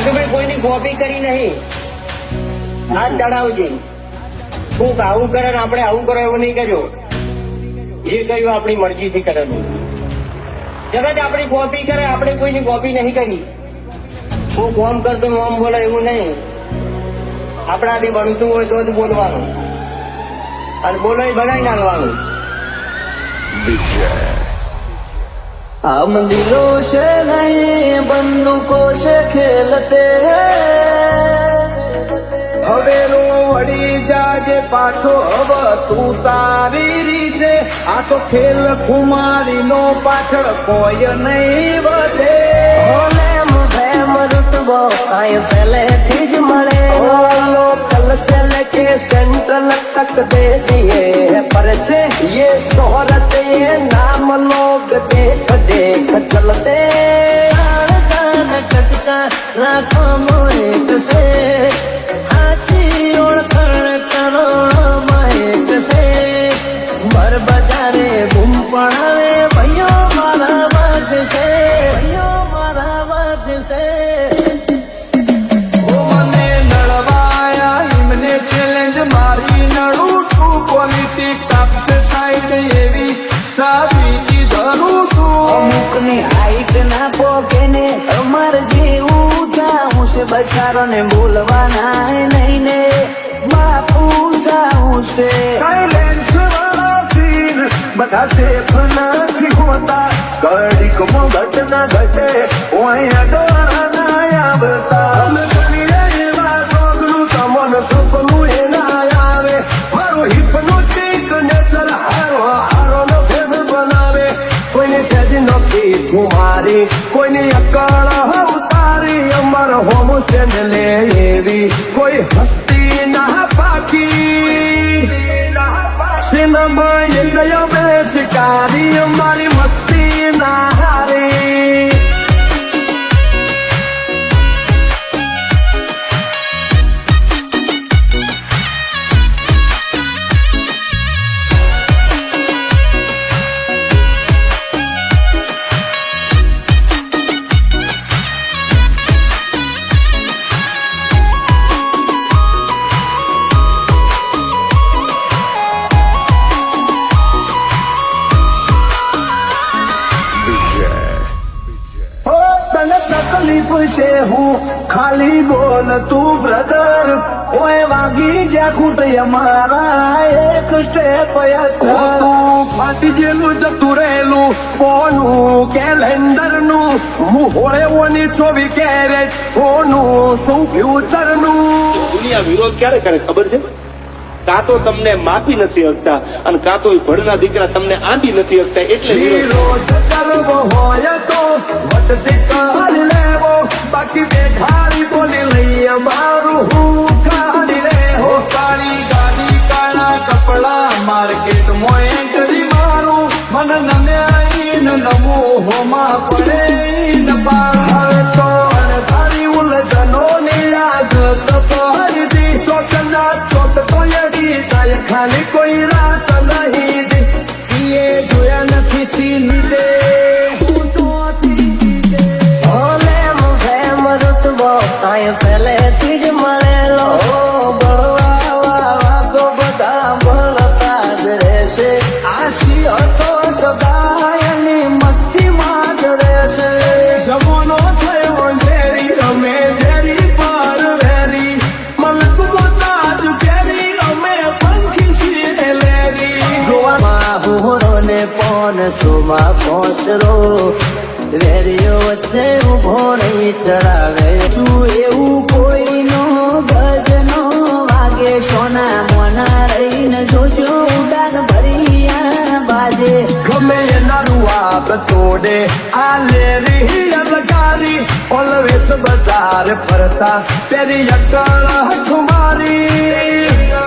ભાઈ કોઈની કોપી કરી નહીં. હાથ ચડાવજે. તું આવું કરે ને આપણે આવું કરો એવું નહીં કર્યો. જે કર્યું આપણી મરજીથી કરેલું. જગત આપણી કોપી કરે, આપણે કોઈની કોપી નહીં કરી. હું કોમ કરતો આમ બોલે એવું નહીં. આપણાથી બનતું હોય તો જ બોલવાનું, અને બોલો એ બનાવી નાખવાનું. हम दिलों से नहीं बंदूकों से खेलते હવે રો વળી જાજે પાછો હવે તું તારી રીતે. આ તો ખેલ ખુમારી નો પાછળ કોઈ નહીં વધે. प्रेम प्रेम रुतबो आए पहले थी ज मरे लोकल से लेके सेंट्रल तक दे दिए परचे ये शोहरत ये नाम लोग देख देख चलते कटका राखो मोएक से हाथी ओळखण करोड़ो माएक से बर बजारे बूम पड़ावे भैयो मारा बाग से भैयो मारा बाग से મને નડવાયા એમને ચેલેન્જ મારી નડું છું. પોલિટિક કાપશે સાઈડ એવી સાબિતી ધરું છું. અમુકની હાઈટ ના પોકે ને અમાર જેવું જાઉં છે બચારો ને બોલવાના નહીં ને બાપુ જાઉં છે. સાયલેન્સ વાળા સીન બધા સેફ નથી હોતા. ઘડીકમાં ઘટના ઘટે ઓય ડોળા ના આવતા. અમે બનીએ એવા સોગનું તમને સપનું એ ના આવે. મારું હિપ્નોટિક નેચર હારો હારો નો ફેર બનાવે. કોઈને સેજ નથી કુમારી, કોઈની અકળ ઉતારી. અમાર હોમ સ્ટેન્ડ લે એવી કોઈ હસ્તી ના પાકી. સિનેમા એ ગયો બે શિકારી, અમારી મસ્તી ના હારી. તકલીફ છે હું ખાલી બોલ તું બ્રધર. ઓય વાગી જ્યાં ખૂટ અમારા એક સ્ટેપ તું ફાટી જેલું જતું રહેલું કોનું કેલેન્ડર નું. હું હોળે ઓની 24 કેરેટ ઓનું શું ફ્યુચર નું. દુનિયા વિરોધ ક્યારે કરે ખબર છે? કાં તો તમને માપી નથી શકતા અને કાં તો ભણના દીકરા તમને આંબી નથી શકતા, એટલે વિરોધ. વિરોધ કરવો હોય તો વટથી કરી લેવો, બાકી બેઠાડી બોલી લઈ અમારું હું કાઢી રે. હો કાળી ગાડી કાળા કપડા માર્કેટમાં એન્ટ્રી મારું. મને નમ્યા ન નમો હોમાં પડે ન પાર. તો અણધારી ઉલઝનો ની આદત પડતી. ચોટના ચોટ તો એડી જાય ખાલી કોઈ રાત નહીં દી. એ જોયા નથી સીની દે આય પહેલેથી જ મળેલો બળવા તો બધા બળતા જ રહેશે. આશી હતો સદાયની મસ્તીમાં જ રહેશે. જવાનો થયો ઝેરી રમે ઝેરી પર વેરી. મલક મોતાજ કેરી રમે પંખી સી લેરી. જોવામાં હુરો ને પોન સોમાં પોસરો વેરીઓ વચ્ચે ઉભો નહીં ચડાવે. તું એવું કોઈનો ગજનો વાગે સોના મોના રહીને જોજો ઉડાન ભરિયા બાજે. ગમે એનારું આપ તોડે આ લેરી અલગારી. ઓલવેસ બજાર ફરતા તેરી અકળ હઠ મારી.